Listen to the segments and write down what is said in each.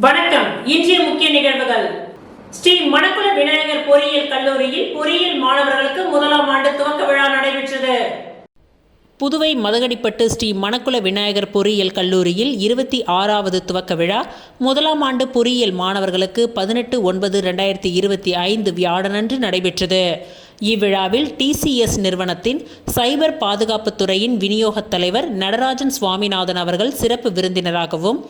வணக்கம். இன்றைய முக்கிய நிகழ்வுகள். ஸ்ரீ மணக்குள விநாயகர் பொறியியல் கல்லூரியில் பொறியியல் மாணவர்களுக்கு முதலாம் ஆண்டு துவக்க விழா நடைபெற்றது. புதுவை மதகடிப்பட்டு ஸ்ரீ மணக்குள விநாயகர் பொறியியல் கல்லூரியில் 26வது துவக்க விழா முதலாம் ஆண்டு பொறியியல் மாணவர்களுக்கு 18/9/2025 வியாழனன்று நடைபெற்றது. இவ்விழாவில் டிசிஎஸ் நிறுவனத்தின் சைபர் பாதுகாப்புத் துறையின் விநியோகத் தலைவர் நடராஜன் சுவாமிநாதன் அவர்கள் சிறப்பு விருந்தினராகவும்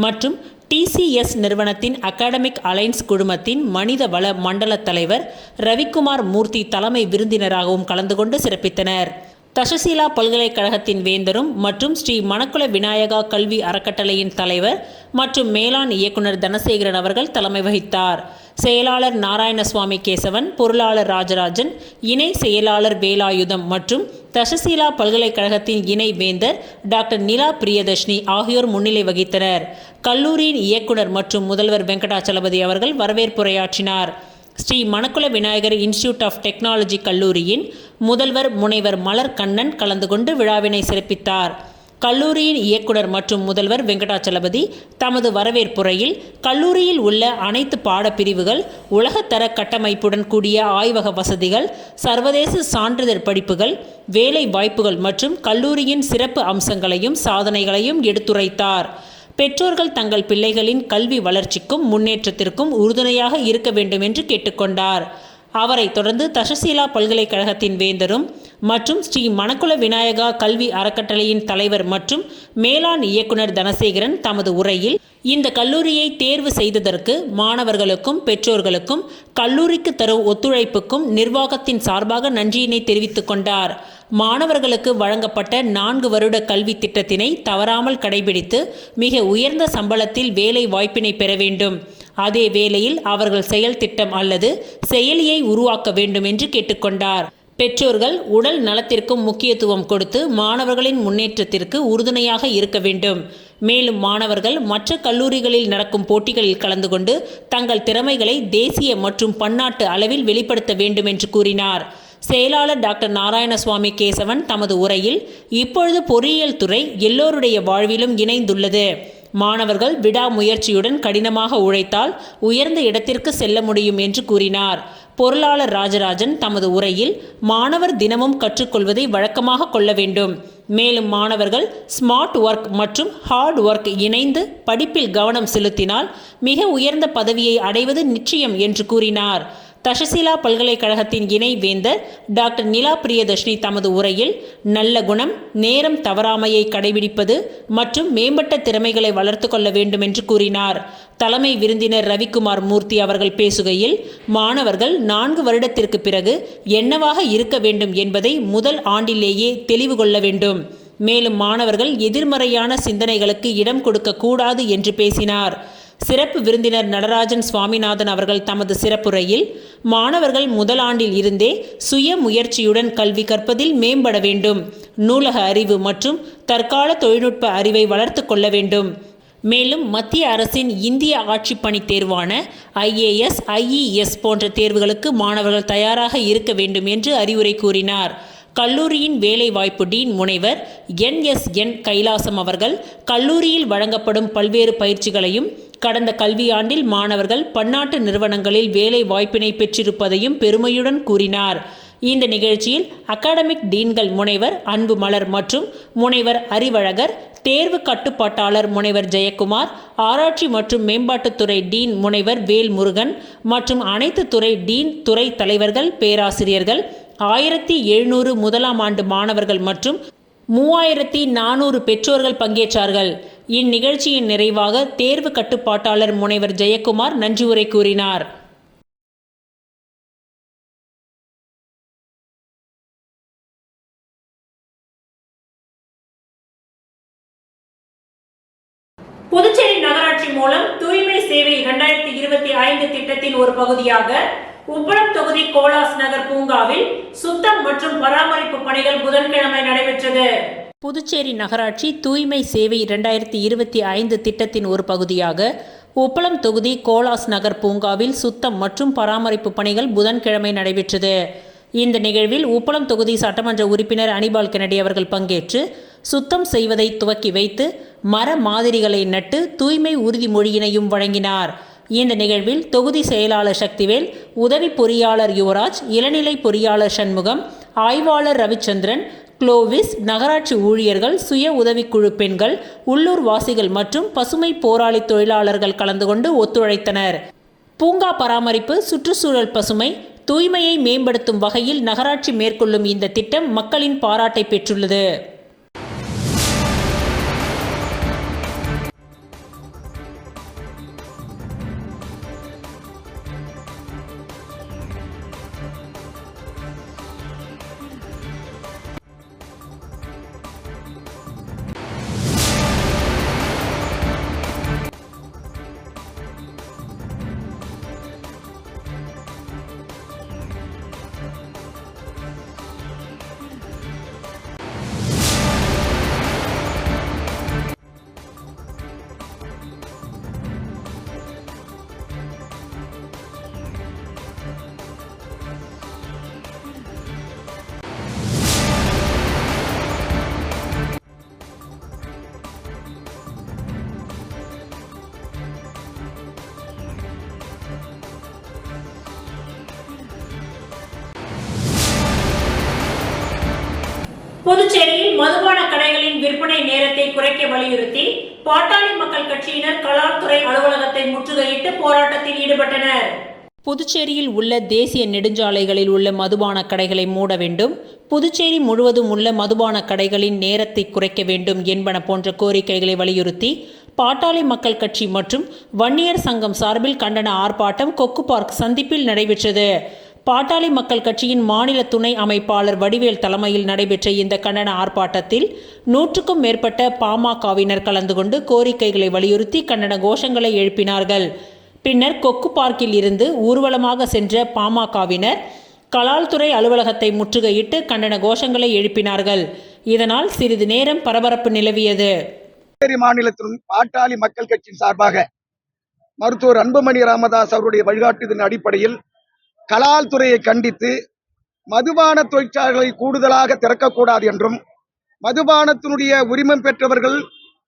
மற்றும் டிசிஎஸ் நிறுவனத்தின் அகாடமிக் அலைன்ஸ் குழுமத்தின் மனித வள மண்டல தலைவர் ரவிக்குமார் மூர்த்தி தலைமை விருந்தினராகவும் கலந்து கொண்டு சிறப்பித்தனர். தஷசீலா பல்கலைக்கழகத்தின் வேந்தரும் மற்றும் ஸ்ரீ மணக்குள விநாயகா கல்வி அறக்கட்டளையின் தலைவர் மற்றும் மேலாண் இயக்குனர் தனசேகரன் அவர்கள் தலைமை வகித்தார். செயலாளர் நாராயணசுவாமி கேசவன், பொருளாளர் ராஜராஜன், இணை செயலாளர் வேலாயுதம் மற்றும் தஷசீலா பல்கலைக்கழகத்தின் இணை வேந்தர் டாக்டர் நிலா பிரியதர்ஷினி ஆகியோர் முன்னிலை வகித்தனர். கல்லூரியின் இயக்குனர் மற்றும் முதல்வர் வெங்கடாச்சலபதி அவர்கள் வரவேற்புரையாற்றினார். Sri Manakula Vinayagar Institute of Technology கல்லூரியின் முதல்வர் முனைவர் மலர் கண்ணன் கலந்து கொண்டு விழாவினை சிறப்பித்தார். கல்லூரியின் இயக்குனர் மற்றும் முதல்வர் வெங்கடாச்சலபதி தமது வரவேற்புரையில் கல்லூரியில் உள்ள அனைத்து பாடப்பிரிவுகள், உலகத்தர கட்டமைப்புடன் கூடிய ஆய்வக வசதிகள், சர்வதேச சான்றிதழ் படிப்புகள், வேலை வாய்ப்புகள் மற்றும் கல்லூரியின் சிறப்பு அம்சங்களையும் சாதனைகளையும் எடுத்துரைத்தார். பெற்றோர்கள் தங்கள் பிள்ளைகளின் கல்வி வளர்ச்சிக்கும் முன்னேற்றத்திற்கும் உறுதுணையாக இருக்க வேண்டும் என்று கேட்டுக்கொண்டார். அவரைத் தொடர்ந்து தஷசீலா பல்கலைக்கழகத்தின் வேந்தரும் மற்றும் ஸ்ரீ மணக்குள விநாயகா கல்வி அறக்கட்டளையின் தலைவர் மற்றும் மேலாண் இயக்குனர் தனசேகரன் தமது உரையில் இந்த கல்லூரியை தேர்வு செய்ததற்கு மாணவர்களுக்கும் பெற்றோர்களுக்கும் கல்லூரிக்கு தரும் ஒத்துழைப்புக்கும் நிர்வாகத்தின் சார்பாக நன்றியினை தெரிவித்துக் கொண்டார். மாணவர்களுக்கு வழங்கப்பட்ட 4 வருட கல்வி திட்டத்தினை தவறாமல் கடைபிடித்து மிக உயர்ந்த சம்பளத்தில் வேலை வாய்ப்பினை பெற வேண்டும். அதே வேளையில் அவர்கள் செயல் திட்டம் அல்லது செயலியை உருவாக்க வேண்டும் என்று கேட்டுக்கொண்டார். பெற்றோர்கள் உடல் நலத்திற்கும் முக்கியத்துவம் கொடுத்து மாணவர்களின் முன்னேற்றத்திற்கு உறுதுணையாக இருக்க வேண்டும். மேலும் மாணவர்கள் மற்ற கல்லூரிகளில் நடக்கும் போட்டிகளில் கலந்து கொண்டு தங்கள் திறமைகளை தேசிய மற்றும் பன்னாட்டு அளவில் வெளிப்படுத்த வேண்டும் என்று கூறினார். செயலாளர் டாக்டர் நாராயணசுவாமி கேசவன் தமது உரையில் இப்பொழுது பொறியியல் துறை எல்லோருடைய வாழ்விலும் இணைந்துள்ளது. மாணவர்கள் விடாமுயற்சியுடன் கடினமாக உழைத்தால் உயர்ந்த இடத்திற்கு செல்ல முடியும் என்று கூறினார். பொருளாளர் ராஜராஜன் தமது உரையில் மாணவர் தினமும் கற்றுக்கொள்வதை வழக்கமாக கொள்ள வேண்டும். மேலும் மாணவர்கள் ஸ்மார்ட் ஒர்க் மற்றும் ஹார்ட் ஒர்க் இணைந்து படிப்பில் கவனம் செலுத்தினால் மிக உயர்ந்த பதவியை அடைவது நிச்சயம் என்று கூறினார். தஷசீலா பல்கலைக்கழகத்தின் இணை வேந்தர் டாக்டர் நிலா பிரியதர்ஷினி தமது உரையில் நல்ல குணம், நேரம் தவறாமையை கடைபிடிப்பது மற்றும் மேம்பட்ட திறமைகளை வளர்த்து கொள்ள வேண்டும் என்று கூறினார். தலைமை விருந்தினர் ரவிக்குமார் மூர்த்தி அவர்கள் பேசுகையில் மாணவர்கள் 4 வருடத்திற்கு பிறகு என்னவாக இருக்க வேண்டும் என்பதை முதல் ஆண்டிலேயே தெளிவு கொள்ள வேண்டும். மேலும் மாணவர்கள் எதிர்மறையான சிந்தனைகளுக்கு இடம் கொடுக்க கூடாது என்று பேசினார். சிறப்பு விருந்தினர் நடராஜன் சுவாமிநாதன் அவர்கள் தமது சிறப்புரையில் மாணவர்கள் முதலாண்டில் இருந்தே சுய முயற்சியுடன் கல்வி கற்பதில் மேம்பட வேண்டும். நூலக அறிவு மற்றும் தற்கால தொழில்நுட்ப அறிவை வளர்த்து கொள்ள வேண்டும். மேலும் மத்திய அரசின் இந்திய ஆட்சிப்பணி தேர்வான IAS, IES போன்ற தேர்வுகளுக்கு மாணவர்கள் தயாராக இருக்க வேண்டும் என்று அறிவுரை கூறினார். கல்லூரியின் வேலைவாய்ப்பு டீன் முனைவர் NSN கைலாசம் அவர்கள் கல்லூரியில் வழங்கப்படும் பல்வேறு பயிற்சிகளையும் கடந்த கல்வியாண்டில் மாணவர்கள் பன்னாட்டு நிறுவனங்களில் வேலை வாய்ப்பினை பெற்றிருப்பதையும் பெருமையுடன் கூறினார். இந்த நிகழ்ச்சியில் அகாடமிக் டீன்கள் முனைவர் அன்பு மலர் மற்றும் முனைவர் அறிவழகர், தேர்வு கட்டுப்பாட்டாளர் முனைவர் ஜெயக்குமார், ஆராய்ச்சி மற்றும் மேம்பாட்டுத்துறை டீன் முனைவர் வேல்முருகன் மற்றும் அனைத்து துறை டீன் துறை தலைவர்கள், பேராசிரியர்கள், 1700 முதலாம் ஆண்டு மாணவர்கள் மற்றும் 3400 பெற்றோர்கள் பங்கேற்றார்கள். இந்நிகழ்ச்சியின் நிறைவாக தேர்வு கட்டுப்பாட்டாளர் முனைவர் ஜெயக்குமார் நன்றி உரை கூறினார். புதுச்சேரி நகராட்சி மூலம் தூய்மை சேவை 2025 திட்டத்தின் ஒரு பகுதியாக உப்பளம் தொகுதி கோலாஸ் நகர் பூங்காவில் சுத்தம் மற்றும் பராமரிப்பு பணிகள் புதன்கிழமை நடைபெற்றது. புதுச்சேரி நகராட்சி தூய்மை சேவை 2025 திட்டத்தின் ஒரு பகுதியாக உப்பளம் தொகுதி கோலாஸ் நகர் பூங்காவில் சுத்தம் மற்றும் பராமரிப்பு பணிகள் புதன்கிழமை நடைபெற்றது. இந்த நிகழ்வில் உப்பளம் தொகுதி சட்டமன்ற உறுப்பினர் அனிபால் கென்னடி அவர்கள் பங்கேற்று சுத்தம் செய்வதை துவக்கி வைத்து மர மாதிரிகளை நட்டு தூய்மை உறுதிமொழியினையும் வழங்கினார். இந்த நிகழ்வில் தொகுதி செயலாளர் சக்திவேல், உதவி பொறியாளர் யுவராஜ், இளநிலை பொறியாளர் சண்முகம், ஆய்வாளர் ரவிச்சந்திரன், குளோவிஸ், நகராட்சி ஊழியர்கள், சுய உதவிக்குழு பெண்கள், உள்ளூர் வாசிகள் மற்றும் பசுமை போராளி தொழிலாளர்கள் கலந்து கொண்டு ஒத்துழைத்தனர். பூங்கா பராமரிப்பு, சுற்றுச்சூழல், பசுமை, தூய்மையை மேம்படுத்தும் வகையில் நகராட்சி மேற்கொள்ளும் இந்த திட்டம் மக்களின் பாராட்டை பெற்றுள்ளது. புதுச்சேரியில் மதுபான கடைகளின் விற்பனை நேரத்தை குறைக்க வலியுறுத்தி பாட்டாளி மக்கள் கட்சியினர் கலால் துறை அலுவலகத்தை முற்றுகையிட்டு போராட்டத்தில் ஈடுபட்டனர். புதுச்சேரியில் உள்ள தேசிய நெடுஞ்சாலைகளில் உள்ள மதுபான கடைகளை மூட வேண்டும், புதுச்சேரி முழுவதும் உள்ள மதுபான கடைகளின் நேரத்தை குறைக்க வேண்டும் என்பன போன்ற கோரிக்கைகளை வலியுறுத்தி பாட்டாளி மக்கள் கட்சி மற்றும் வன்னியர் சங்கம் சார்பில் கண்டன ஆர்ப்பாட்டம் கொக்கு பார்க் சந்திப்பில் நடைபெற்றது. பாட்டாளி மக்கள் கட்சியின் மாநில துணை அமைப்பாளர் வடிவேல் தலைமையில் நடைபெற்ற இந்த கண்டன ஆர்ப்பாட்டத்தில் 100க்கும் மேற்பட்ட பாமகவினர் கலந்து கொண்டு கோரிக்கைகளை வலியுறுத்தி கண்டன கோஷங்களை எழுப்பினார்கள். பின்னர் கொக்கு பார்க்கில் இருந்து ஊர்வலமாக சென்ற பாமகவினர் கலால் துறை அலுவலகத்தை முற்றுகையிட்டு கண்டன கோஷங்களை எழுப்பினார்கள். இதனால் சிறிது நேரம் பரபரப்பு நிலவியது. மாநிலத்திலும் பாட்டாளி மக்கள் கட்சியின் சார்பாக மருத்துவர் அன்புமணி ராமதாஸ் அவருடைய வழிகாட்டுதலின் அடிப்படையில் கலால் துறையை கண்டித்து மதுபான தொழிற்சாலைகளை கூடுதலாக திறக்கக்கூடாது என்றும், மதுபானத்தினுடைய உரிமம் பெற்றவர்கள்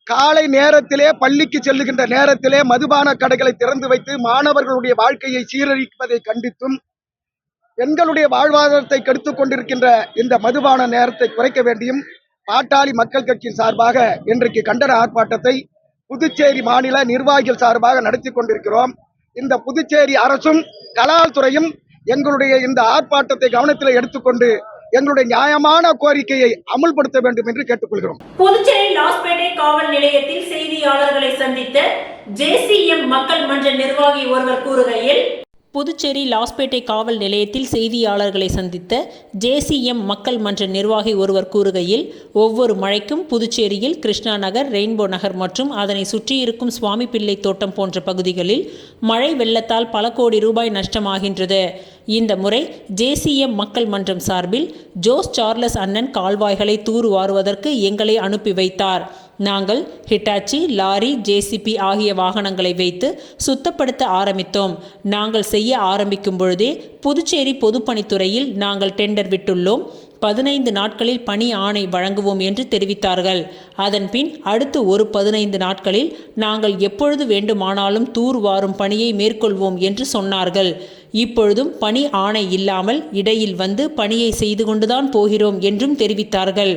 காலை நேரத்திலே பள்ளிக்கு செல்லுகின்ற நேரத்திலே மதுபான கடைகளை திறந்து வைத்து மாணவர்களுடைய வாழ்க்கையை சீரழிப்பதை கண்டித்தும், பெண்களுடைய வாழ்வாதாரத்தை கெடுத்துக் கொண்டிருக்கின்ற இந்த மதுபான நேரத்தை குறைக்க வேண்டியும் பாட்டாளி மக்கள் கட்சியின் சார்பாக இன்றைக்கு கண்டன ஆர்ப்பாட்டத்தை புதுச்சேரி மாநில நிர்வாகிகள் சார்பாக நடத்தி கொண்டிருக்கிறோம். இந்த புதுச்சேரி அரசும் கலால் துறையும் எங்களுடைய இந்த ஆர்ப்பாட்டத்தை கவனத்தில் எடுத்துக்கொண்டு எங்களுடைய நியாயமான கோரிக்கையை அமுல்படுத்த வேண்டும் என்று கேட்டுக்கொள்கிறோம். புதுச்சேரி லாஸ்பேட்டை காவல் நிலையத்தில் செய்தியாளர்களை சந்தித்த JCM மக்கள் மன்ற நிர்வாகி ஒருவர் கூறுகையில், புதுச்சேரி லாஸ்பேட்டை காவல் நிலையத்தில் செய்தியாளர்களை சந்தித்த JCM மக்கள் மன்ற நிர்வாகி ஒருவர் கூறுகையில், ஒவ்வொரு மழைக்கும் புதுச்சேரியில் கிருஷ்ணா நகர், ரெயின்போ நகர் மற்றும் அதனை சுற்றியிருக்கும் சுவாமி பிள்ளை தோட்டம் போன்ற பகுதிகளில் மழை வெள்ளத்தால் பல கோடி ரூபாய் நஷ்டமாகின்றது. இந்த முறை JCM மக்கள் மன்றம் சார்பில் ஜோஸ் சார்லஸ் அண்ணன் கால்வாய்களை தூர்வாருவதற்கு எங்களை அனுப்பி வைத்தார். நாங்கள் ஹிட்டாச்சி, லாரி, JCB ஆகிய வாகனங்களை வைத்து சுத்தப்படுத்த ஆரம்பித்தோம். நாங்கள் செய்ய ஆரம்பிக்கும் பொழுதே புதுச்சேரி பொதுப்பணித்துறையில் நாங்கள் டெண்டர் விட்டுள்ளோம். 15 நாட்களில் பணி ஆணை வழங்குவோம் என்று தெரிவித்தார்கள். அதன்பின் அடுத்து ஒரு 15 நாட்களில் நாங்கள் எப்பொழுது வேண்டுமானாலும் தூர்வாரும் பணியை மேற்கொள்வோம் என்று சொன்னார்கள். இப்பொழுதும் பணி ஆணை இல்லாமல் இடையில் வந்து பணியை செய்து கொண்டுதான் போகிறோம் என்றும் தெரிவித்தார்கள்.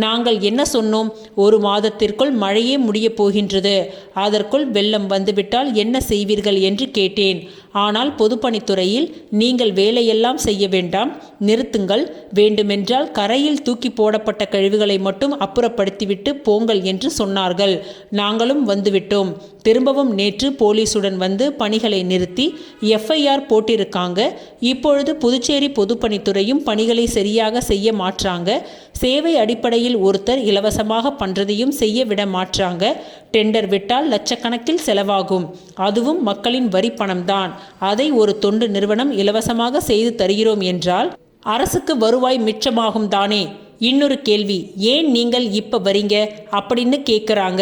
நாங்கள் என்ன சொன்னோம்? ஒரு மாதத்திற்குள் மழையே முடியப் போகின்றது, அதற்குள் வெள்ளம் வந்துவிட்டால் என்ன செய்வீர்கள் என்று கேட்டேன். ஆனால் பொதுப்பணித்துறையில் நீங்கள் வேலையெல்லாம் செய்ய வேண்டாம், நிறுத்துங்கள், வேண்டுமென்றால் கரையில் தூக்கி போடப்பட்ட கழிவுகளை மட்டும் அப்புறப்படுத்திவிட்டு போங்கள் என்று சொன்னார்கள். நாங்களும் வந்துவிட்டோம். திரும்பவும் நேற்று போலீசுடன் வந்து பணிகளை நிறுத்தி FIR போட்டிருக்காங்க. இப்பொழுது புதுச்சேரி பொதுப்பணித்துறையும் பணிகளை சரியாக செய்ய மாற்றாங்க. சேவை அடிப்படையில் ஒருத்தர் இலவசமாக பண்றதையும் செய்ய விட மாற்றாங்க. டெண்டர் விட்டால் லட்சக்கணக்கில் செலவாகும். அதுவும் மக்களின் வரி பணம்தான். அதை ஒரு தொண்டு நிறுவனம் இலவசமாக செய்து தருகிறோம் என்றால் அரசுக்கு வருவாய் மிச்சமாகும் தானே. இன்னொரு கேள்வி, ஏன் நீங்கள் இப்போ வரீங்க அப்படின்னு கேட்குறாங்க.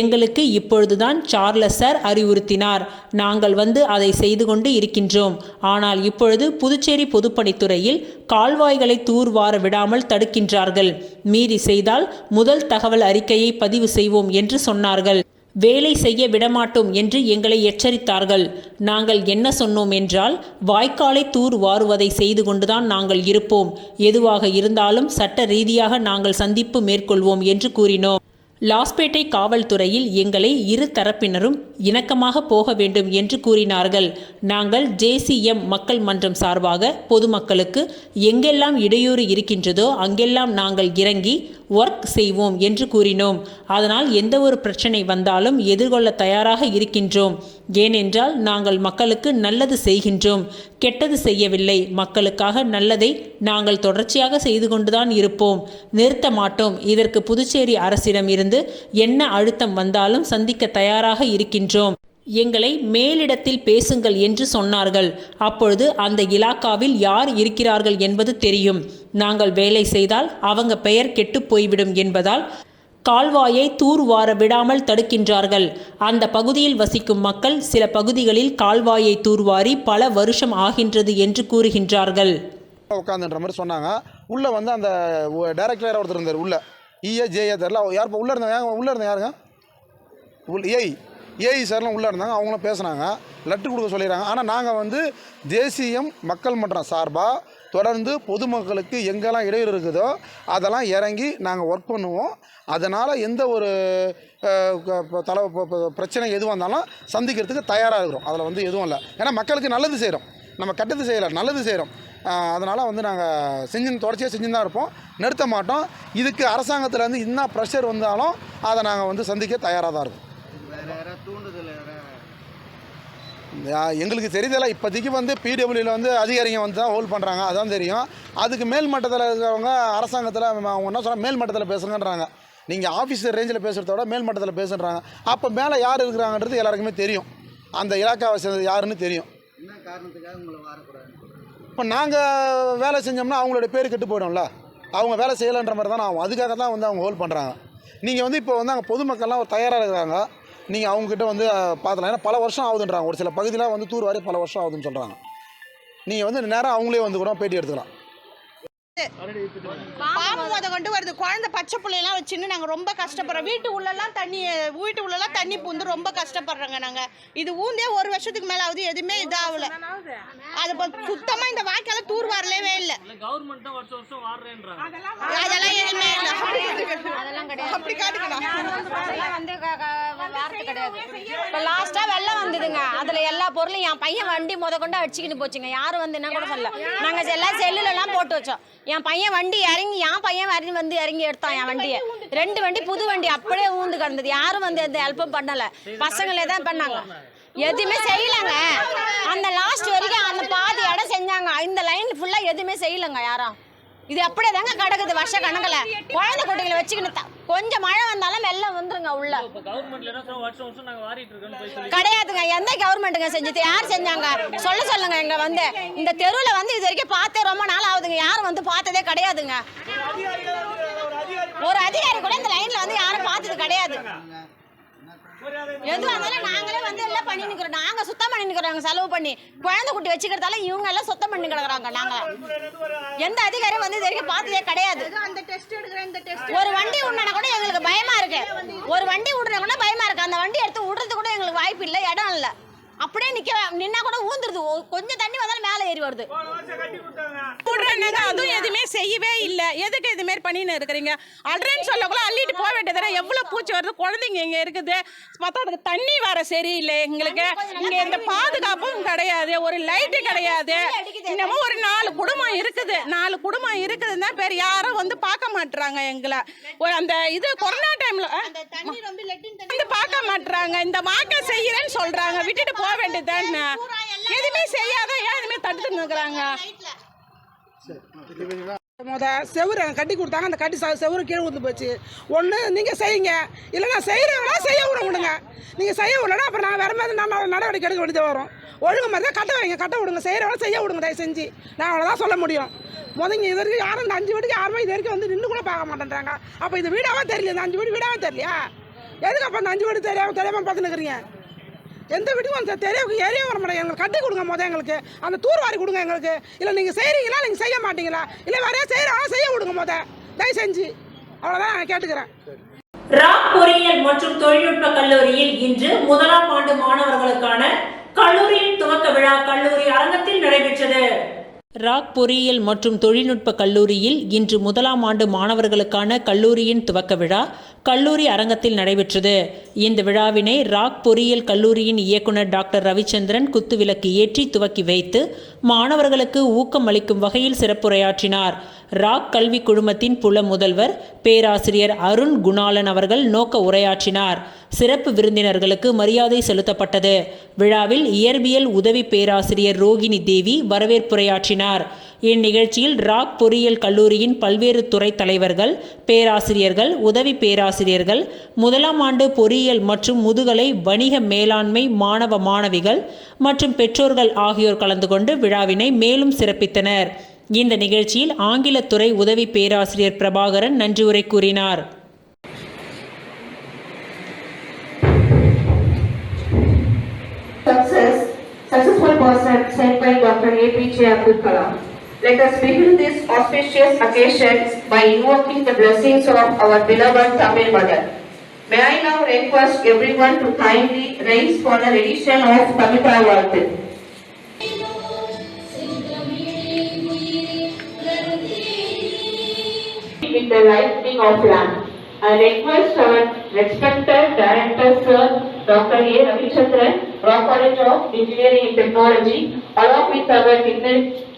எங்களுக்கு இப்பொழுதுதான் சார்லஸ் சார் அறிவுறுத்தினார். நாங்கள் வந்து அதை செய்து கொண்டு இருக்கின்றோம். ஆனால் இப்பொழுது புதுச்சேரி பொதுப்பணித்துறையில் கால்வாய்களை தூர்வார விடாமல் தடுக்கின்றார்கள். மீறி செய்தால் முதல் தகவல் அறிக்கையை பதிவு செய்வோம் என்று சொன்னார்கள். வேலை செய்ய விடமாட்டோம் என்று எங்களை எச்சரித்தார்கள். நாங்கள் என்ன சொன்னோம் என்றால், வாய்க்காலை தூர் வாருவதை செய்து கொண்டுதான் நாங்கள் இருப்போம். எதுவாக இருந்தாலும் சட்ட ரீதியாக நாங்கள் சந்திப்பு மேற்கொள்வோம் என்று கூறினோம். லாஸ்பேட்டை காவல்துறையில் எங்களை இரு தரப்பினரும் இணக்கமாக போக வேண்டும் என்று கூறினார்கள். நாங்கள் JCM மக்கள் மன்றம் சார்பாக பொதுமக்களுக்கு எங்கெல்லாம் இடையூறு இருக்கின்றதோ அங்கெல்லாம் நாங்கள் இறங்கி ஒர்க் செய்வோம் என்று கூறினோம். அதனால் எந்த ஒரு பிரச்சனை வந்தாலும் எதிர்கொள்ள தயாராக இருக்கின்றோம். ஏனென்றால் நாங்கள் மக்களுக்கு நல்லது செய்கின்றோம், கெட்டது செய்யவில்லை. மக்களுக்காக நல்லதை நாங்கள் தொடர்ச்சியாக செய்து கொண்டுதான் இருப்போம், நிறுத்த மாட்டோம். இதற்கு புதுச்சேரி அரசிடம் இருந்து என்ன அழுத்தம் வந்தாலும் சந்திக்க தயாராக இருக்கின்றோம். எங்களை மேலிடத்தில் பேசுங்கள் என்று சொன்னார்கள். அப்பொழுது அந்த இலாக்காவில் யார் இருக்கிறார்கள் என்பது தெரியும். நாங்கள் வேலை செய்தால் அவங்க பெயர் கெட்டு போய்விடும் என்பதால் கால்வாயை தூர்வார விடாமல் தடுக்கின்றார்கள். அந்த பகுதியில் வசிக்கும் மக்கள் சில பகுதிகளில் கால்வாயை தூர்வாரி பல வருஷம் ஆகின்றது என்று கூறுகின்றார்கள். உட்காந்துன்ற மாதிரி சொன்னாங்க. உள்ளே வந்து அந்த டைரக்டர் ஒருத்தர் இருந்தார். உள்ள EAJA தெரில யார் இப்போ உள்ளே இருந்தாங்க யாருங்க ஏஐ சார்லாம் உள்ளே இருந்தாங்க. அவங்களும் பேசுனாங்க, லெட்ரு கொடுக்க சொல்லிடுறாங்க. ஆனால் நாங்கள் வந்து JCM மக்கள் மன்றம் சார்பாக தொடர்ந்து பொதுமக்களுக்கு எங்கெல்லாம் இடையூறு இருக்குதோ அதெல்லாம் இறங்கி நாங்கள் ஒர்க் பண்ணுவோம். அதனால் எந்த ஒரு பிரச்சனை எதுவாக இருந்தாலும் சந்திக்கிறதுக்கு தயாராக இருக்கிறோம். அதில் வந்து எதுவும் இல்லை. ஏன்னா மக்களுக்கு நல்லது செய்கிறோம், நம்ம கெட்டது செய்யலை, நல்லது செய்கிறோம். அதனால் வந்து நாங்கள் தொடர்ச்சியாக செஞ்சுன்னு தான் இருப்போம், நிறுத்த மாட்டோம். இதுக்கு அரசாங்கத்தில் என்ன ப்ரெஷர் வந்தாலும் அதை நாங்கள் வந்து சந்திக்க தயாராக தான் இருக்கும். எங்களுக்கு தெரியுதில்ல. இப்போதைக்கு வந்து PWவில் வந்து அதிகாரிங்க வந்து தான் ஹோல்ட் பண்ணுறாங்க, அதான் தெரியும். அதுக்கு மேல் மட்டத்தில் இருக்கிறவங்க அரசாங்கத்தில் அவங்க என்ன சொல்கிறாங்க, மேல் மட்டத்தில் பேசுங்கன்றாங்க. நீங்கள் ஆஃபீஸர் ரேஞ்சில் பேசுகிறத விட மேல் மட்டத்தில் பேசுன்றாங்க. அப்போ மேலே யார் இருக்கிறாங்கன்றது எல்லாருக்குமே தெரியும், அந்த இலாக்காவை சேர்ந்தது யாருன்னு தெரியும். என்ன காரணத்துக்காக உங்களை வாரக்கூடாது? இப்போ நாங்கள் வேலை செஞ்சோம்னா அவங்களோட பேர் கெட்டு போயிடும்ல, அவங்க வேலை செய்யலைன்ற மாதிரி தான் ஆகும். அதுக்காக தான் வந்து அவங்க ஹோல்ட் பண்ணுறாங்க. நீங்கள் வந்து இப்போ வந்து அங்கே பொதுமக்கள்லாம் தயாராக இருக்கிறாங்க, நீங்கள் அவங்ககிட்ட வந்து பார்க்கலாம். ஏன்னா பல வருஷம் ஆகுதுன்றாங்க. ஒரு சில பகுதியில் வந்து தூர் வாரி பல வருஷம் ஆகுதுன்னு சொல்கிறாங்க. நீங்கள் வந்து நேரம் அவங்களே வந்து கூட பேட்டி எடுத்துக்கலாம். பாம்பு முத கொண்டு வருது, குழந்தை பச்சை பிள்ளையெல்லாம் வச்சுன்னு நாங்கள் ரொம்ப கஷ்டப்படுறோம். வீட்டு உள்ளெல்லாம் தண்ணி பூந்து ரொம்ப கஷ்டப்படுறோங்க நாங்கள். இது ஊந்தே ஒரு வருஷத்துக்கு மேலே ஆகுது, எதுவுமே இதாகல. அது சுத்தமாக இந்த வாய்க்கால தூர் வரலவே இல்லை. அதெல்லாம் எதுவுமே இல்லை, அப்படி காட்டுக்கணும். இப்போ லாஸ்ட்டாக வெள்ளம் வந்ததுங்க, அதில் எல்லா பொருளும் என் பையன் வண்டி முத கொண்டு அடிச்சுக்கின்னு போச்சுங்க. யாரும் வந்து என்ன கூட சொல்லல. நாங்கள் எல்லாம் செல்லுலலாம் போட்டு வச்சோம். என் பையன் வண்டி இறங்கி வந்து இறங்கி எடுத்தான் என் வண்டியை. 2 வண்டி புது வண்டி அப்படியே ஊந்து கிடந்தது. யாரும் வந்து எந்த ஹெல்ப்பும் பண்ணலை, பசங்களே தான் பண்ணாங்க. எதுவுமே செய்யலைங்க. அந்த லாஸ்ட் வரைக்கும் அந்த பாதி இடம் செஞ்சாங்க, இந்த லைன் ஃபுல்லாக எதுவுமே செய்யலைங்க யாரும். இது அப்படியே தாங்க கிடக்குது வருஷ கணக்கில். குழந்தை குட்டிகளை வச்சுக்கின்னு கொஞ்சம் மழை வந்தாலும் வெள்ளம் வந்துருங்க உள்ள. கிடையாதுங்க, எந்த கவர்மெண்ட்டுங்க செஞ்சது? யார் செஞ்சாங்க சொல்லுங்க. எங்க வந்து இந்த தெருவில் வந்து இது வரைக்கும் பார்த்தே ரொம்ப நாள் ஆகுதுங்க, யாரும் வந்து பார்த்ததே கிடையாதுங்க. ஒரு அதிகாரி கூட இந்த லைன்ல வந்து யாரும் பார்த்தது கிடையாது. எதுவாக இருந்தாலும் நாங்களே வந்து எல்லாம் பண்ணி நிற்கிறோம். நாங்கள் சுத்தம் பண்ணி நிற்கிறோம், செலவு பண்ணி. குழந்தை குட்டி வச்சுக்கிறதால இவங்க எல்லாம் சுத்தம் பண்ணி கிடக்குறாங்க. நாங்கள் எந்த அதிகாரியும் வந்து இது வரைக்கும் பார்த்ததே கிடையாது. ஒரு வண்டி விடனா கூட எங்களுக்கு பயமா இருக்கு. ஒரு வண்டி விடுறா கூட பயமா இருக்கு. அந்த வண்டி எடுத்து விடுறது கூட எங்களுக்கு வாய்ப்பு இல்லை, இடம் இல்லை. அப்படியே நின்னா கூட ஊந்துருது. கொஞ்சம் தண்ணி வந்தாலும் மேலே ஏறி வருது. அதுவும் எதுவுமே செய்யவே இல்லை. எதுக்கு இது மாதிரி பண்ணின்னு இருக்கிறீங்க? அல்றேன்னு சொல்லக்குள்ள அள்ளிட்டு போக வேண்டியதானே. எவ்வளோ பூச்சி வருது, குழந்தைங்க இங்கே இருக்குது. பார்த்தா அதுக்கு தண்ணி வர சரியில்லை. எங்களுக்கு இங்கே எந்த பாதுகாப்பும் கிடையாது, ஒரு லைட்டு கிடையாது. இன்னமும் ஒரு 4 குடும்பம் இருக்குது. 4 குடும்பம் இருக்குதுன்னா பேர் யாரும் வந்து பார்க்க மாட்டுறாங்க எங்களை. அந்த இது கொரோனா டைம்ல வந்து பார்க்க மாட்டுறாங்க. இந்த வாக்க செய்யறேன்னு சொல்றாங்க, விட்டுட்டு போக வேண்டியதுதானே. எதுவுமே செய்யாத ஏன் எதுவுமே தடுத்துன்னு இருக்கிறாங்க. செவுரு கட்டி கொடுத்தாங்க, அந்த கட்டி செவுரு கீழே ஊந்து போச்சு. ஒன்று நீங்கள் செய்யுங்க, இல்லைன்னா செய்கிறவங்களா செய்ய விடுங்க. நீங்கள் செய்ய விடலன்னா அப்புறம் நாங்கள் வேறு மாதிரி நடவடிக்கை எடுக்க வேண்டியது வரும். ஒழுங்கு மாதிரி தான் கட்ட வைங்க, கட்ட விடுங்க. செய்கிறவங்களா செய்ய விடுங்க தயவு செஞ்சு. நான் அவ்வளோதான் சொல்ல முடியும். முதங்க இது வரைக்கும் யாரும் இந்த 5 வீட்டுக்கு யாருமே இது வரைக்கும் வந்து நின்று கூட பார்க்க மாட்டேன்றாங்க. அப்போ இது வீடாவே தெரியல, இந்த 5 வீடு வீடாவே தெரியலையா? எதுக்கு அப்போ அந்த 5 வீடு தெரியாமல் பார்த்துன்னுக்குறீங்க? எந்த வீட்டுக்கும் அந்த தெரியவுக்கு ஏரியா வர மாட்டேங்க. எங்களுக்கு கட்டி கொடுங்க, எங்களுக்கு அந்த தூர்வாரி கொடுங்க எங்களுக்கு. இல்லை நீங்கள் செய்கிறீங்களா, நீங்கள் செய்ய மாட்டீங்களா, இல்லை வேறையா செய்கிறாங்களா செய்ய விடுங்க தயவு செஞ்சு. அவ்வளோதான் நான் கேட்டுக்கிறேன். ராக் பொறியியல் மற்றும் தொழில்நுட்ப கல்லூரியில் இன்று 1ஆம் ஆண்டு மாணவர்களுக்கான கல்லூரியின் துவக்க விழா கல்லூரி அரங்கத்தில் நடைபெற்றது. ராக் பொறியியல் மற்றும் தொழில்நுட்ப கல்லூரியில் இன்று 1ஆம் ஆண்டு மாணவர்களுக்கான கல்லூரியின் துவக்க விழா கல்லூரி அரங்கத்தில் நடைபெற்றது. இந்த விழாவினை ராக் பொறியியல் கல்லூரியின் இயக்குனர் டாக்டர் ரவிச்சந்திரன் குத்துவிளக்கு ஏற்றி துவக்கி வைத்து மாணவர்களுக்கு ஊக்கம் அளிக்கும் வகையில் சிறப்புரையாற்றினார். ராக் கல்வி குழுமத்தின் புல முதல்வர் பேராசிரியர் அருண் குணாலன் அவர்கள் நோக்க உரையாற்றினார். சிறப்பு விருந்தினர்களுக்கு மரியாதை செலுத்தப்பட்டது. விழாவில் இயற்பியல் உதவி பேராசிரியர் ரோகிணி தேவி வரவேற்புரையாற்றினார். இந்நிகழ்ச்சியில் ராக் பொறியியல் கல்லூரியின் பல்வேறு துறை தலைவர்கள், பேராசிரியர்கள், உதவி பேராசிரியர்கள், 1ஆம் ஆண்டு பொறியியல் மற்றும் முதுகலை வணிக மேலாண்மை மாணவ மாணவிகள் மற்றும் பெற்றோர்கள் ஆகியோர் கலந்து கொண்டு விழாவினை மேலும் சிறப்பித்தனர். இந்த நிகழ்ச்சியில் ஆங்கிலத்துறை உதவி பேராசிரியர் பிரபாகரன் நன்றி உரை கூறினார். Successful person said by Dr. APJ Abdul Kalam. Let us begin this auspicious occasion by invoking the blessings of our beloved Tamil mother. May I now request everyone to kindly rise for the rendition of Kavita Varthu. With the lighting of lamp, I request our respected Director Sir Dr. A. Ravichandran, Rock College of Engineering and Technology, along with our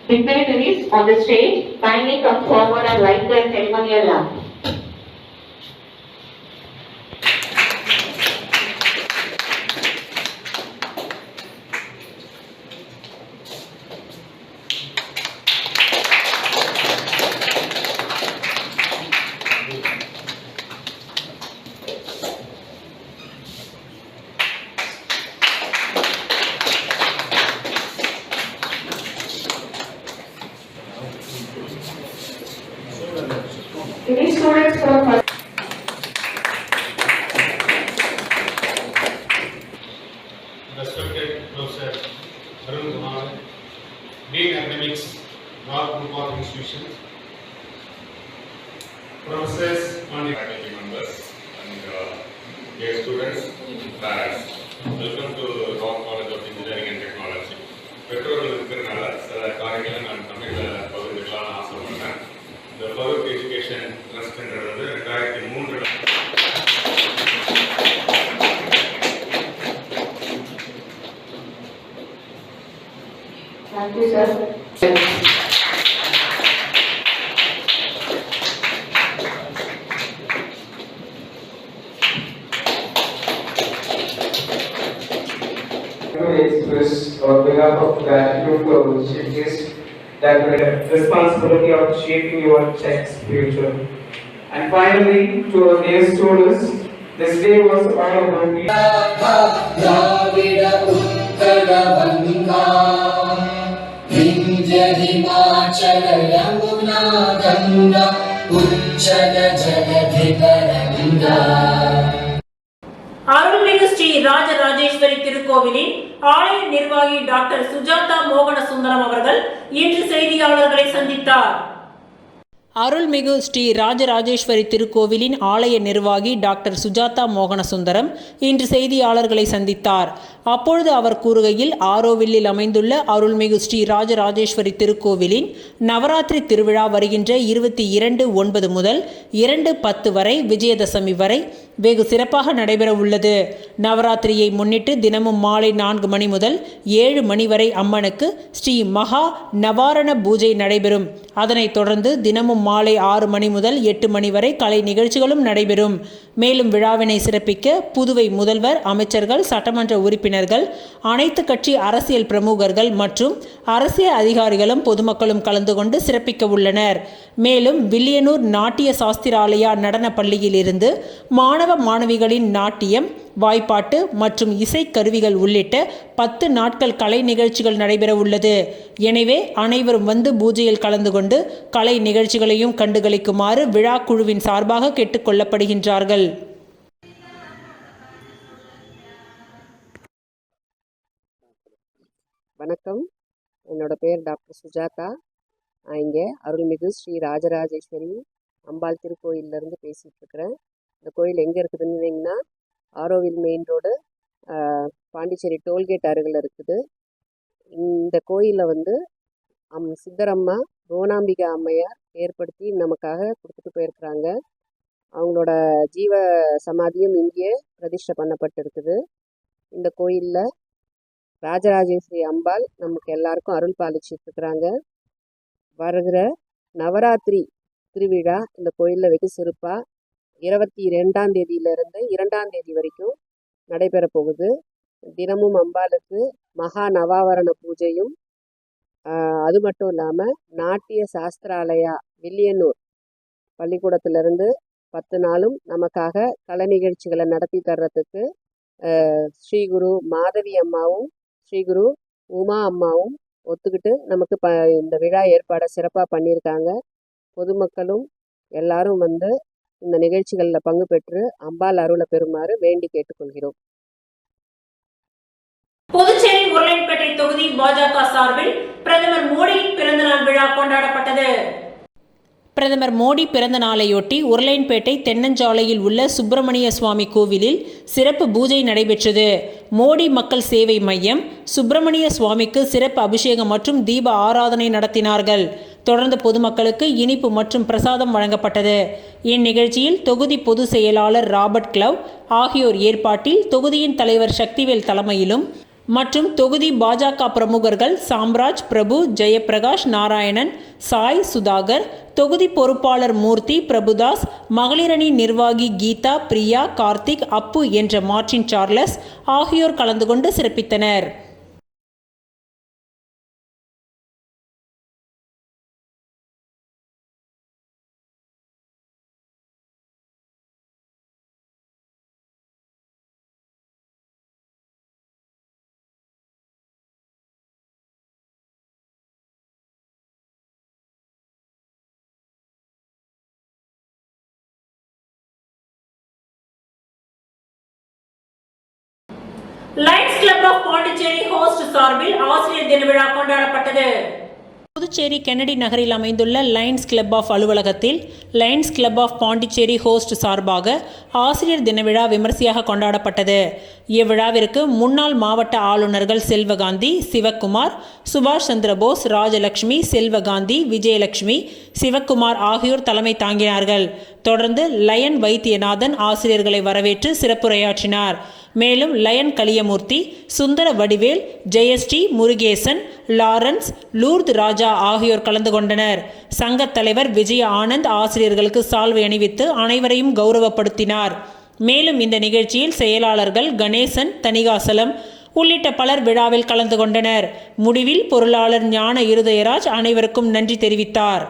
dignitaries on the stage, kindly come forward and light the ceremonial lamp. Any students from Respected Professor Arun Kumar, Dean Academics, North Group of Institutions, Professors and faculty members, and dear students, parents, welcome to Rock College of Engineering and Technology. பெற்றோர்கள் இருக்கிறனால சில காரியங்களை நான் தமிழில் பகிர்ந்துக்கலாம்னு ஆசைப்படுறேன். இந்த public education ட்ரஸ்ட்ன்றது 2003 Thank you, sir. Express on behalf of gratitude to our chief guest that we have responsibility of shaping your child's future. And finally, to our dear students, this day was all about Vindhya Himachala Yamuna Ganga Uchala Jaladhi Taranga. அருள்மிகு ஸ்ரீ ராஜராஜேஸ்வரி திருக்கோவிலின் ஆலய நிர்வாகி doctor Sujatha மோகன சுந்தரம் அவர்கள் இன்று செய்தியாளர்களை சந்தித்தார். அருள்மிகு ஸ்ரீ ராஜராஜேஸ்வரி திருக்கோவிலின் ஆலய நிர்வாகி டாக்டர் சுஜாதா மோகனசுந்தரம் இன்று செய்தியாளர்களை சந்தித்தார். அப்பொழுது அவர் கூறுகையில், ஆரோவில்லில் அமைந்துள்ள அருள்மிகு ஸ்ரீ ராஜராஜேஸ்வரி திருக்கோவிலின் நவராத்திரி திருவிழா வருகின்ற 22/9 முதல் 2/10 வரை விஜயதசமி வரை வெகு சிறப்பாக நடைபெற உள்ளது. நவராத்திரியை முன்னிட்டு தினமும் மாலை 4 மணி முதல் 7 மணி வரை அம்மனுக்கு ஸ்ரீ மகா நவாரண பூஜை நடைபெறும். அதனைத் தொடர்ந்து தினமும் மாலை 6 மணி முதல் 8 மணி வரை கலை நிகழ்ச்சிகளும் நடைபெறும். மேலும் விழாவினை சிறப்பிக்க புதுவை முதல்வர், அமைச்சர்கள், சட்டமன்ற உறுப்பினர்கள், அனைத்து கட்சி அரசியல் பிரமுகர்கள் மற்றும் அரசியல் அதிகாரிகளும் பொதுமக்களும் கலந்து கொண்டு சிறப்பிக்க உள்ளனர். மேலும் வில்லியனூர் நாட்டிய சாஸ்திராலயா நடன பள்ளியில் இருந்து மாணவ மாணவ மாணவிகளின் நாட்டியம், வாய்ப்பாட்டு மற்றும் இசை கருவிகள் உள்ளிட்ட 10 நாட்கள் கலை நிகழ்ச்சிகள் நடைபெற உள்ளது. எனவே அனைவரும் வந்து பூஜையில் கலந்து கொண்டு கலை நிகழ்ச்சிகளையும் கண்டுகளிக்குமாறு விழா குழுவின் சார்பாக கேட்டுக்கொள்ளப்படுகின்றார்கள். வணக்கம், என்னோட பேர் டாக்டர் சுஜாதா. நான் இங்கே அருள்மிகு ஸ்ரீ ராஜராஜேஸ்வரி அம்பாள் திருக்கோயிலேருந்து பேசிகிட்டு இருக்கிறேன். இந்த கோயில் எங்கே இருக்குதுன்னு பார்த்தீங்கன்னா Auroville main road, Pondicherry tollgate அருகில் இருக்குது. இந்த கோயிலில் வந்து சித்தரம்மா ரோனாம்பிகா அம்மையார் ஏற்படுத்தி நமக்காக கொடுத்துட்டு போயிருக்கிறாங்க. அவங்களோட ஜீவ சமாதியும் இங்கேயே பிரதிஷ்டை பண்ணப்பட்டிருக்குது. இந்த கோயிலில் ராஜராஜேஸ்வரி அம்பாள் நமக்கு எல்லாருக்கும் அருள் பாலிச்சிட்ருக்குறாங்க. வருகிற நவராத்திரி திருவிழா இந்த கோயிலில் வெகு சிறப்பாக 22ஆம் தேதியிலிருந்து 2ஆம் தேதி வரைக்கும் நடைபெற போகுது. தினமும் அம்பாளுக்கு மகா நவாவரண பூஜையும், அது மட்டும் இல்லாமல் நாட்டிய சாஸ்திராலயா வில்லியனூர் பள்ளிக்கூடத்திலிருந்து 10 நாளும் நமக்காக கலை நிகழ்ச்சிகளை நடத்தி தர்றதுக்கு ஸ்ரீகுரு மாதவி அம்மாவும் ஸ்ரீகுரு உமா அம்மாவும் ஒத்துக்கிட்டு நமக்கு இந்த விழா ஏற்பாடை சிறப்பாக பண்ணியிருக்காங்க. பொதுமக்களும் எல்லாரும் வந்து இந்த நிகழ்ச்சிகளில் பங்கு பெற்று அம்பாள் அருளை பெறுமாறு வேண்டி கேட்டுக்கொள்கிறோம். புதுச்சேரி உருளையன்பேட்டை தொகுதி பாஜக சார்பில் பிரதமர் மோடியின் பிறந்தநாள் விழா கொண்டாடப்பட்டது. பிரதமர் மோடி பிறந்த நாளையொட்டி உருளையன்பேட்டை தென்னஞ்சாலையில் உள்ள சுப்பிரமணிய சுவாமி கோவிலில் சிறப்பு பூஜை நடைபெற்றது. மோடி மக்கள் சேவை மையம் சுப்பிரமணிய சுவாமிக்கு சிறப்பு அபிஷேகம் மற்றும் தீப ஆராதனை நடத்தினார்கள். தொடர்ந்து பொதுமக்களுக்கு இனிப்பு மற்றும் பிரசாதம் வழங்கப்பட்டது. இந்நிகழ்ச்சியில் தொகுதி பொதுச் செயலாளர் ராபர்ட் கிளவ் ஆகியோர் ஏற்பாட்டில் தொகுதியின் தலைவர் சக்திவேல் தலைமையிலும் மற்றும் தொகுதி பாஜக பிரமுகர்கள் சாம்ராஜ், பிரபு, ஜெயபிரகாஷ், நாராயணன், சாய், சுதாகர், தொகுதி பொறுப்பாளர் மூர்த்தி, பிரபுதாஸ், மகளிரணி நிர்வாகி கீதா, பிரியா, கார்த்திக், அப்பு என்ற மார்டின் சார்லஸ் ஆகியோர் கலந்து கொண்டு சிறப்பித்தனர். Lions Club of Pondicherry Host சார்பில் ஆசிரியர் தின விழா கொண்டாடப்பட்டது. புதுச்சேரி கென்னடி நகரில் அமைந்துள்ள லயன்ஸ் கிளப் ஆஃப் அலுவலகத்தில் Lions Club of Pondicherry Host சார்பாக ஆசிரியர் தின விழா விமர்சையாக கொண்டாடப்பட்டது. இவ்விழாவிற்கு முன்னாள் மாவட்ட ஆளுநர்கள் செல்வகாந்தி, சிவக்குமார், சுபாஷ் சந்திரபோஸ், ராஜலட்சுமி, செல்வகாந்தி, விஜயலட்சுமி, சிவக்குமார் ஆகியோர் தலைமை தாங்கினார்கள். தொடர்ந்து லயன் வைத்தியநாதன் ஆசிரியர்களை வரவேற்று சிறப்புரையாற்றினார். மேலும் லயன் கலியமூர்த்தி, சுந்தர வடிவேல், ஜெயஸ்ரீ, முருகேசன், லாரன்ஸ், லூர்து ராஜா ஆகியோர் கலந்து கொண்டனர். சங்கத் தலைவர் விஜய ஆனந்த் ஆசிரியர்களுக்கு சால்வை அணிவித்து அனைவரையும் கௌரவப்படுத்தினார். மேலும் இந்த நிகழ்ச்சியில் செயலாளர்கள் கணேசன், தணிகாசலம் உள்ளிட்ட பலர் விழாவில் கலந்து கொண்டனர். முடிவில் பொருளாளர் ஞான இருதயராஜ் அனைவருக்கும் நன்றி தெரிவித்தார்.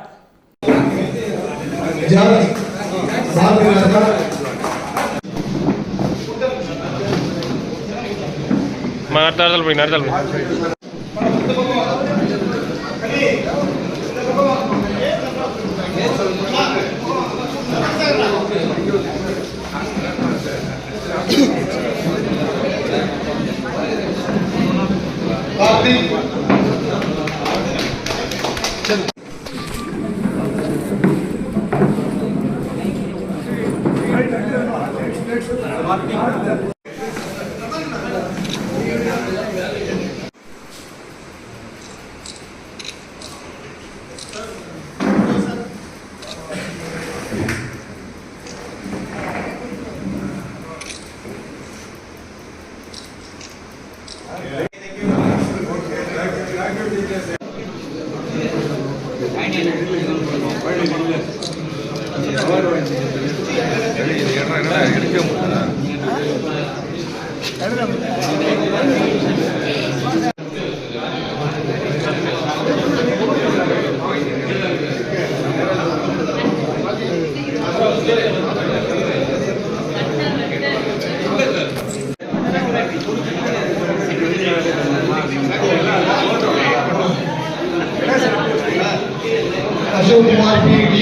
அசோக்குமார் பிடி,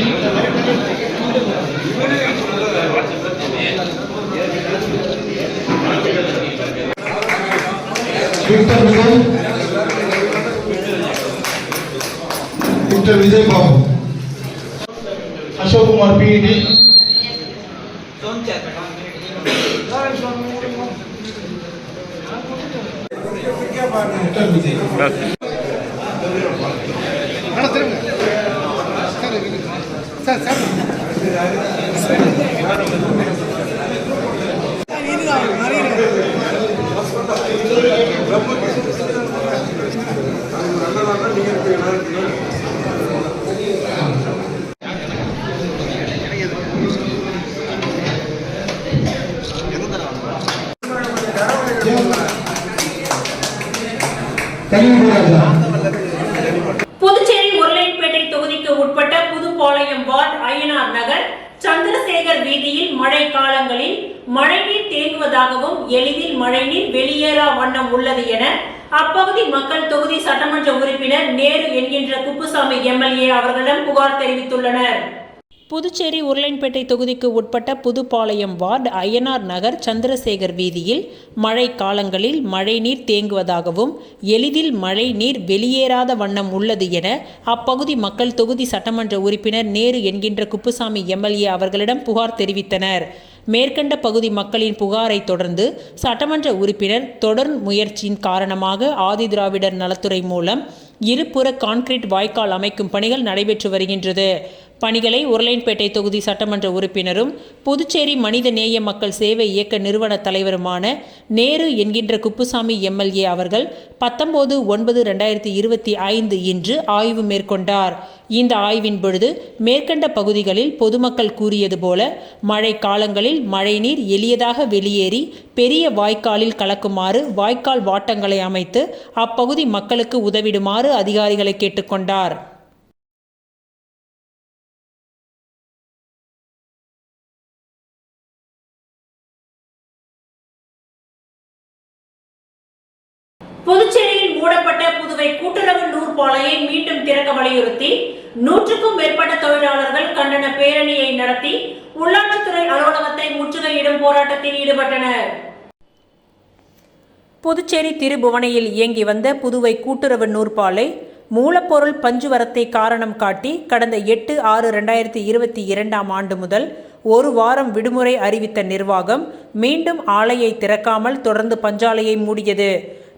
விக்டர் விஜய் பாபு, அசோக்குமார் பிடி, விக்டர் விஜய். புதுச்சேரி உருளைப்பேட்டை தொகுதிக்கு உட்பட்ட புதுப்பாளையம் வார்டு அய்யனார் நகர் சந்திரசேகர் வீதியில் மழை காலங்களில் மழைநீர் தேங்குவதாகவும் எளிதில் மழைநீர் வெளியேறா வண்ணம் உள்ளது என அப்பகுதி மக்கள் தொகுதி சட்டமன்ற உறுப்பினர் நேரு என்கின்ற குப்புசாமி எம்எல்ஏ அவர்களிடம் புகார் தெரிவித்துள்ளனர். புதுச்சேரி உருளைப்பேட்டை தொகுதிக்கு உட்பட்ட புதுப்பாளையம் வார்டு அய்யனார் நகர் சந்திரசேகர் வீதியில் மழை காலங்களில் மழைநீர் தேங்குவதாகவும் எளிதில் மழை நீர் வெளியேறாத வண்ணம் உள்ளது என அப்பகுதி மக்கள் தொகுதி சட்டமன்ற உறுப்பினர் நேரு என்கின்ற குப்புசாமி எம்எல்ஏ அவர்களிடம் புகார் தெரிவித்தனர். மேற்கண்ட பகுதி மக்களின் புகாரை தொடர்ந்து சட்டமன்ற உறுப்பினர் தொடர் முயற்சியின் காரணமாக ஆதிதிராவிடர் நலத்துறை மூலம் இருபுற கான்கிரீட் வாய்க்கால் அமைக்கும் பணிகள் நடைபெற்று வருகின்றது. பணிகளை உருளைப்பேட்டை தொகுதி சட்டமன்ற உறுப்பினரும் புதுச்சேரி மனித நேய மக்கள் சேவை இயக்க நிறுவன தலைவருமான நேரு என்கின்ற குப்புசாமி எம்எல்ஏ அவர்கள் 19/9/2025 இன்று ஆய்வு மேற்கொண்டார். இந்த ஆய்வின் பொழுது மேற்கண்ட பகுதிகளில் பொதுமக்கள் கூறியது போல மழை காலங்களில் மழைநீர் எளியதாக வெளியேறி பெரிய வாய்க்காலில் கலக்குமாறு வாய்க்கால் வாட்டங்களை அமைத்து அப்பகுதி மக்களுக்கு உதவிடுமாறு அதிகாரிகளை கேட்டுக்கொண்டார். புதுச்சேரியில் மூடப்பட்ட புதுவை கூட்டுறவு நூற்பாலையை மீண்டும் திறக்க வலியுறுத்தி 100க்கும் மேற்பட்ட தொழிலாளர்கள் கண்டன பேரணியை நடத்தி உள்ளாட்சித்துறை அலுவலகத்தை முற்றுகையிடும் போராட்டத்தில் ஈடுபட்டனர். புதுச்சேரி திருபுவனையில் இயங்கி வந்த புதுவை கூட்டுறவு நூற்பாலை மூலப்பொருள் பஞ்சுவரத்தை காரணம் காட்டி கடந்த 8/6/2022 ஆண்டு முதல் ஒரு வாரம் விடுமுறை அறிவித்த நிர்வாகம் மீண்டும் ஆலையை திறக்காமல் தொடர்ந்து பஞ்சாலையை மூடியது.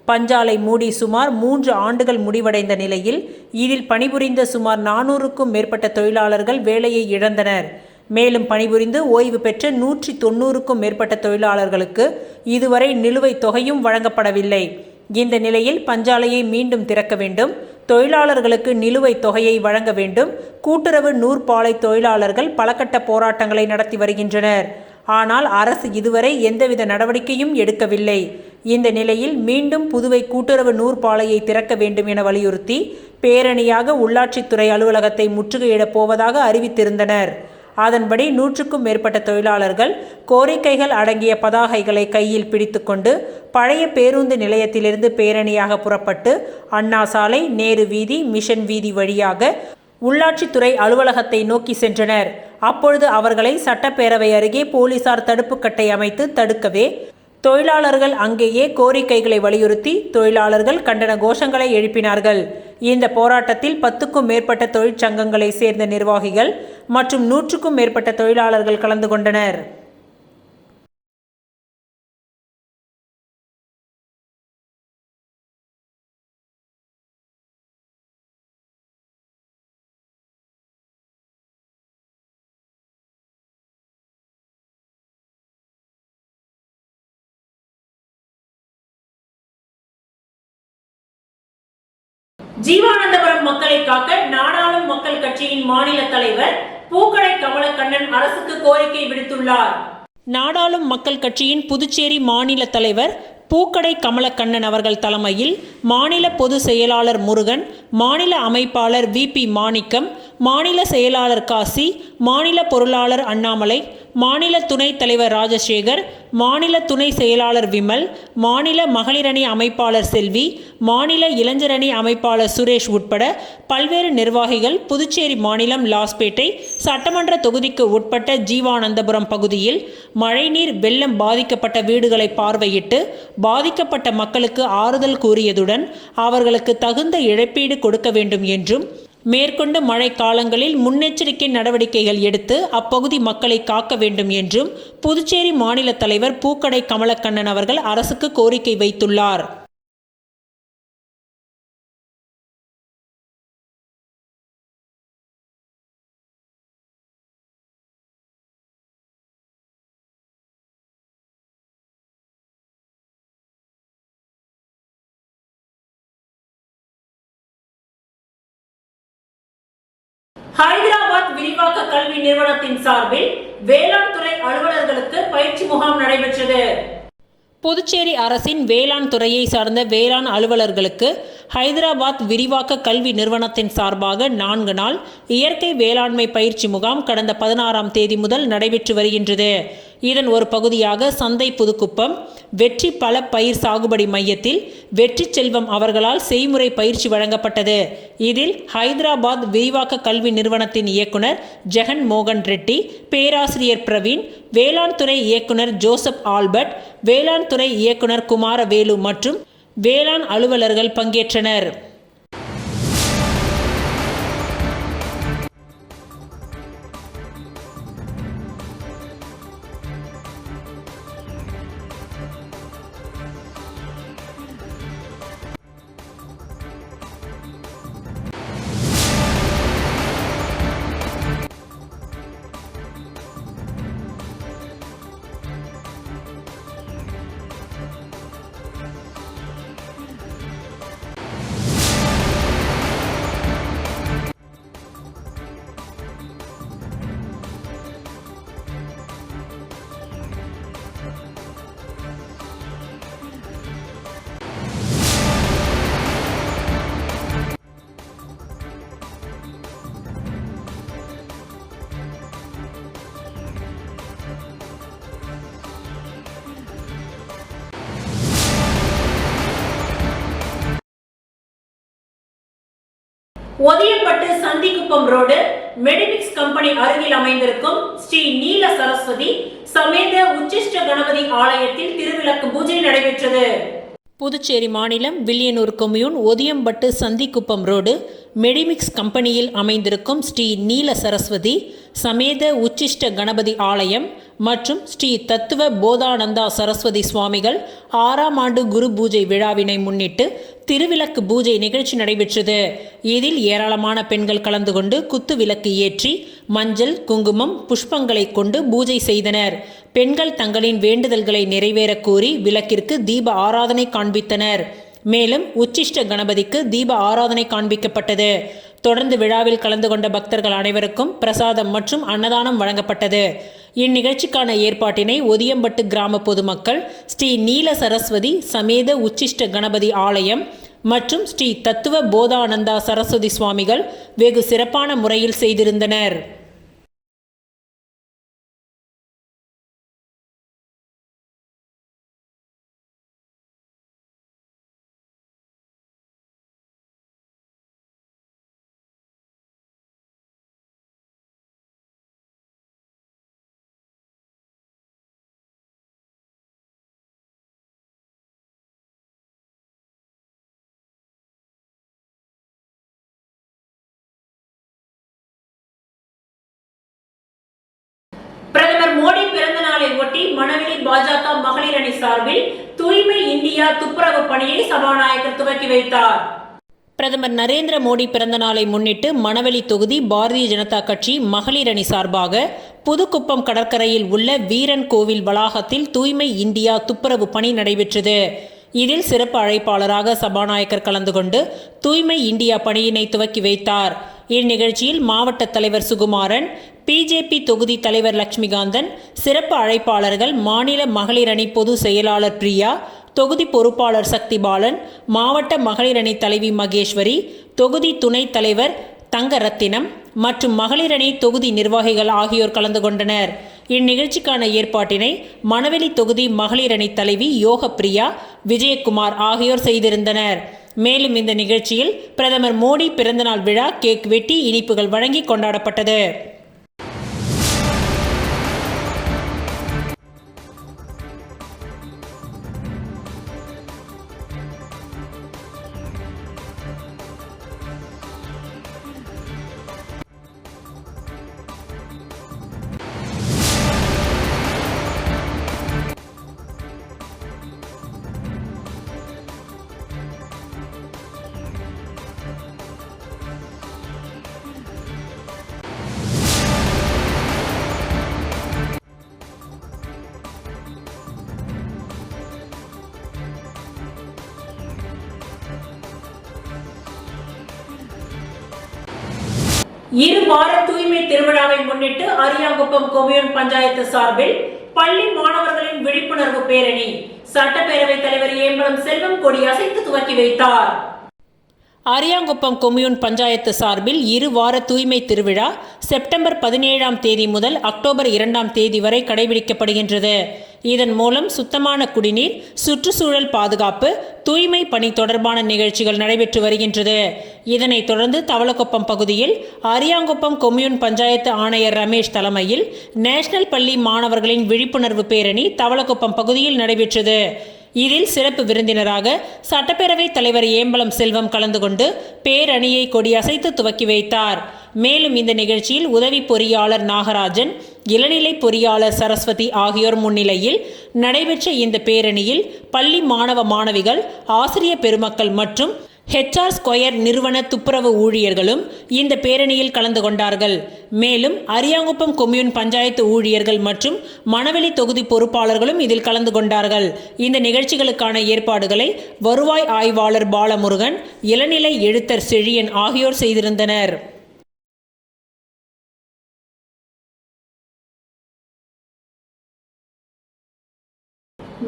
பஞ்சாலை மூடி சுமார் 3 ஆண்டுகள் முடிவடைந்த நிலையில் இதில் பணிபுரிந்த சுமார் 400க்கும் மேற்பட்ட தொழிலாளர்கள் வேலையை இழந்தனர். மேலும் பணிபுரிந்து ஓய்வு பெற்ற 190க்கும் மேற்பட்ட தொழிலாளர்களுக்கு இதுவரை நிலுவைத் தொகையும் வழங்கப்படவில்லை. இந்த நிலையில் பஞ்சாலையை மீண்டும் திறக்க வேண்டும், தொழிலாளர்களுக்கு நிலுவைத் தொகையை வழங்க வேண்டும். கூட்டுறவு நூற்பாலை தொழிலாளர்கள் பலகட்ட போராட்டங்களை நடத்தி வருகின்றனர். ஆனால் அரசு இதுவரை எந்தவித நடவடிக்கையும் எடுக்கவில்லை. இந்த நிலையில் மீண்டும் புதுவை கூட்டுறவு நூற்பாலையை திறக்க வேண்டும் என வலியுறுத்தி பேரணியாக உள்ளாட்சித்துறை அலுவலகத்தை முற்றுகையிடப் போவதாக அறிவித்திருந்தனர். அதன்படி 100க்கும் மேற்பட்ட தொழிலாளர்கள் கோரிக்கைகள் அடங்கிய பதாகைகளை கையில் பிடித்துக்கொண்டு பழைய பேருந்து நிலையத்திலிருந்து பேரணியாக புறப்பட்டு அண்ணா சாலை, நேரு வீதி, மிஷன் வீதி வழியாக உள்ளாட்சித்துறை அலுவலகத்தை நோக்கி சென்றனர். அப்பொழுது அவர்களை சட்டப்பேரவை அருகே போலீசார் தடுப்புக்கட்டை அமைத்து தடுக்கவே தொழிலாளர்கள் அங்கேயே கோரிக்கைகளை வலியுறுத்தி தொழிலாளர்கள் கண்டன கோஷங்களை எழுப்பினார்கள். இந்த போராட்டத்தில் 10க்கும் மேற்பட்ட தொழிற்சங்கங்களை சேர்ந்த நிர்வாகிகள் மற்றும் 100க்கும் மேற்பட்ட தொழிலாளர்கள் கலந்து கொண்டனர். ஜீவானந்தபுரம் மக்களை காக்க நாடாளும் மக்கள் கட்சியின் மாநில தலைவர் பூக்கடை கமலக்கண்ணன் அரசுக்கு கோரிக்கை விடுத்துள்ளார். நாடாளும் மக்கள் கட்சியின் புதுச்சேரி மாநில தலைவர் பூக்கடை கமலக்கண்ணன் அவர்கள் தலைமையில் மாநில பொதுச் செயலாளர் முருகன், மாநில அமைப்பாளர் VP மாணிக்கம், மாநில செயலாளர் காசி, மாநில பொருளாளர் அண்ணாமலை, மாநில துணைத் தலைவர் ராஜசேகர், மாநில துணை செயலாளர் விமல், மாநில மகளிரணி அமைப்பாளர் செல்வி, மாநில இளைஞரணி அமைப்பாளர் சுரேஷ் உட்பட பல்வேறு நிர்வாகிகள் புதுச்சேரி மாநிலம் லாஸ்பேட்டை சட்டமன்ற தொகுதிக்கு உட்பட்ட ஜீவானந்தபுரம் பகுதியில் மழைநீர் வெள்ளம் பாதிக்கப்பட்ட வீடுகளை பார்வையிட்டு பாதிக்கப்பட்ட மக்களுக்கு ஆறுதல் கூறியதுடன் அவர்களுக்கு தகுந்த இழப்பீடு கொடுக்க வேண்டும் என்றும், மேற்கொண்டு மழை காலங்களில் முன்னெச்சரிக்கை நடவடிக்கைகள் எடுத்து அப்பகுதி மக்களை காக்க வேண்டும் என்றும் புதுச்சேரி மாநில தலைவர் பூக்கடை கமலக்கண்ணன் அவர்கள் அரசுக்கு கோரிக்கை வைத்துள்ளார். ஹைதராபாத் விரிவாக்க கல்வி நிறுவனத்தின் சார்பில் வேளாண் துறை அலுவலர்களுக்கு பயிற்சி முகாம் நடைபெற்றது. புதுச்சேரி அரசின் வேளாண் துறையை சார்ந்த வேளாண் அலுவலர்களுக்கு ஹைதராபாத் விரிவாக்க கல்வி நிறுவனத்தின் சார்பாக 4 நாள் இயற்கை வேளாண்மை பயிற்சி முகாம் கடந்த 16ஆம் தேதி முதல் நடைபெற்று வருகின்றது. இதன் ஒரு பகுதியாக சந்தை புதுக்குப்பம் வெற்றி பல பயிர் சாகுபடி மையத்தில் வெற்றி செல்வம் அவர்களால் செய்முறை பயிற்சி வழங்கப்பட்டது. இதில் ஹைதராபாத் விரிவாக்க கல்வி நிறுவனத்தின் இயக்குனர் ஜெகன் மோகன் ரெட்டி, பேராசிரியர் பிரவீன், வேளாண் துறை இயக்குனர் ஜோசப் ஆல்பர்ட், வேளாண் துறை இயக்குனர் குமாரவேலு மற்றும் வேளாண் அலுவலர்கள் பங்கேற்றனர். ஒதியம்பட்டு சந்திக்குப்பம் ரோடு மெடிமிக்ஸ் கம்பெனி அருகில் அமைந்திருக்கும் ஸ்ரீ நீல சரஸ்வதி சமேத உச்சிஷ்ட கணபதி ஆலயத்தில் திருவிளக்கு பூஜை நடைபெற்றது. புதுச்சேரி மாநிலம் வில்லியனூர் கொம்யூன் ஒதியம்பட்டு சந்திக்குப்பம் ரோடு மெடிமிக்ஸ் கம்பெனியில் அமைந்திருக்கும் ஸ்ரீ நீல சரஸ்வதி சமேத உச்சிஷ்ட கணபதி ஆலயம் மற்றும் ஸ்ரீ தத்துவ போதானந்தா சரஸ்வதி சுவாமிகள் 6ஆம் ஆண்டு குரு பூஜை விழாவினை முன்னிட்டு திருவிளக்கு பூஜை நிகழ்ச்சி நடைபெற்றது. இதில் ஏராளமான பெண்கள் கலந்து கொண்டு குத்து விளக்கு ஏற்றி மஞ்சள், குங்குமம், புஷ்பங்களை கொண்டு பூஜை செய்தனர். பெண்கள் தங்களின் வேண்டுதல்களை நிறைவேற கூறி விளக்கிற்கு தீப ஆராதனை காண்பித்தனர். மேலும் உச்சிஷ்ட கணபதிக்கு தீப ஆராதனை காண்பிக்கப்பட்டது. தொடர்ந்து விழாவில் கலந்து கொண்ட பக்தர்கள் அனைவருக்கும் பிரசாதம் மற்றும் அன்னதானம் வழங்கப்பட்டது. இந்நிகழ்ச்சிக்கான ஏற்பாட்டினை ஒதியம்பட்டு கிராம பொதுமக்கள் ஸ்ரீ நீல சரஸ்வதி சமேத உச்சிஷ்ட கணபதி ஆலயம் மற்றும் ஸ்ரீ தத்துவ போதானந்தா சரஸ்வதி சுவாமிகள் வெகு சிறப்பான முறையில் செய்திருந்தனர். பிரதமர் மோடி பிறந்த நாளை ஒட்டி மணவெளி பாஜக மகளிர் அணி சார்பில் தூய்மை இந்தியா துப்புரவு பணியை சபாநாயகர் துவக்கி வைத்தார். பிரதமர் நரேந்திர மோடி பிறந்த நாளை முன்னிட்டு மணவெளி தொகுதி பாரதிய ஜனதா கட்சி மகளிர் அணி சார்பாக புதுக்குப்பம் கடற்கரையில் உள்ள வீரன் கோவில் வளாகத்தில் தூய்மை இந்தியா துப்புரவு பணி நடைபெற்றது. இதில் சிறப்பு அழைப்பாளராக சபாநாயகர் கலந்து கொண்டு தூய்மை இந்தியா பணியினை துவக்கி வைத்தார். இந்நிகழ்ச்சியில் மாவட்ட தலைவர் சுகுமாரன், பிஜேபி தொகுதி தலைவர் லட்சுமிகாந்தன், சிறப்பு அழைப்பாளர்கள் மாநில மகளிர் அணி பொது செயலாளர் பிரியா, தொகுதி பொறுப்பாளர் சக்திபாலன், மாவட்ட மகளிர் அணி தலைவி மகேஸ்வரி, தொகுதி துணைத் தலைவர் தங்கரத்தினம் மற்றும் மகளிர் அணி தொகுதி நிர்வாகிகள் ஆகியோர் கலந்து கொண்டனர். இந்நிகழ்ச்சிக்கான ஏற்பாட்டினை மணவெளி தொகுதி மகளிர் அணி தலைவி யோகப்பிரியா, விஜயகுமார் ஆகியோர் செய்திருந்தனர். மேலும் இந்த நிகழ்ச்சியில் பிரதமர் மோடி பிறந்தநாள் விழா கேக் வெட்டி இனிப்புகள் வழங்கி கொண்டாடப்பட்டது. இரு வார தூய்மை திருவிழாவை முன்னிட்டு அரியாங்குப்பம் கொம்யூன் பஞ்சாயத்து சார்பில் பள்ளி மாணவர்களின் விழிப்புணர்வு பேரணி சட்டப்பேரவைத் தலைவர் ஏம்பலம் செல்வம் கொடியசைத்து துவக்கி வைத்தார். அரியாங்குப்பம் கொம்யூன் பஞ்சாயத்து சார்பில் இரு வார தூய்மை திருவிழா செப்டம்பர் 17ஆம் தேதி முதல் அக்டோபர் 2ஆம் தேதி வரை கடைபிடிக்கப்படுகின்றது. இதன் மூலம் சுத்தமான குடிநீர், சுற்றுச்சூழல் பாதுகாப்பு, தூய்மை பணி தொடர்பான நிகழ்ச்சிகள் நடைபெற்று வருகின்றது. இதனைத் தொடர்ந்து தவளக்குப்பம் பகுதியில் அரியாங்குப்பம் கொம்யூன் பஞ்சாயத்து ஆணையர் ரமேஷ் தலைமையில் நேஷனல் பள்ளி மாணவர்களின் விழிப்புணர்வு பேரணி தவளக்குப்பம் பகுதியில் நடைபெற்றது. இதில் சிறப்பு விருந்தினராக சட்டப்பேரவைத் தலைவர் ஏம்பலம் செல்வம் கலந்து கொண்டு பேரணியை கொடியசைத்து துவக்கி வைத்தார். மேலும் இந்த நிகழ்ச்சியில் உதவி பொறியாளர் நாகராஜன், இளநிலை பொறியாளர் சரஸ்வதி ஆகியோர் முன்னிலையில் நடைபெற்ற இந்த பேரணியில் பள்ளி மாணவ மாணவிகள், ஆசிரிய பெருமக்கள் மற்றும் HR ஸ்கொயர் நிறுவன துப்புரவு ஊழியர்களும் இந்த பேரணியில் கலந்து கொண்டார்கள். மேலும் அரியாங்குப்பம் கொம்யூன் பஞ்சாயத்து ஊழியர்கள் மற்றும் மணவெளி தொகுதி பொறுப்பாளர்களும் இதில் கலந்து கொண்டார்கள். இந்த நிகழ்ச்சிகளுக்கான ஏற்பாடுகளை வருவாய் ஆய்வாளர் பாலமுருகன், இளநிலை எழுத்தர் செழியன் ஆகியோர் செய்திருந்தனர்.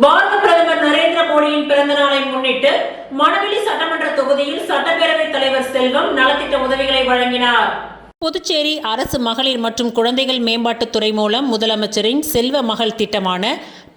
பாரத பிரதமர் நரேந்திர மோடியின் பிறந்த நாளை முன்னிட்டு மணவெளி சட்டமன்ற தொகுதியில் சட்டப்பேரவைத் தலைவர் செல்வம் நலத்திட்ட உதவிகளை வழங்கினார். புதுச்சேரி அரசு மகளிர் மற்றும் குழந்தைகள் மேம்பாட்டுத்துறை மூலம் முதலமைச்சரின் செல்வ மகள் திட்டமான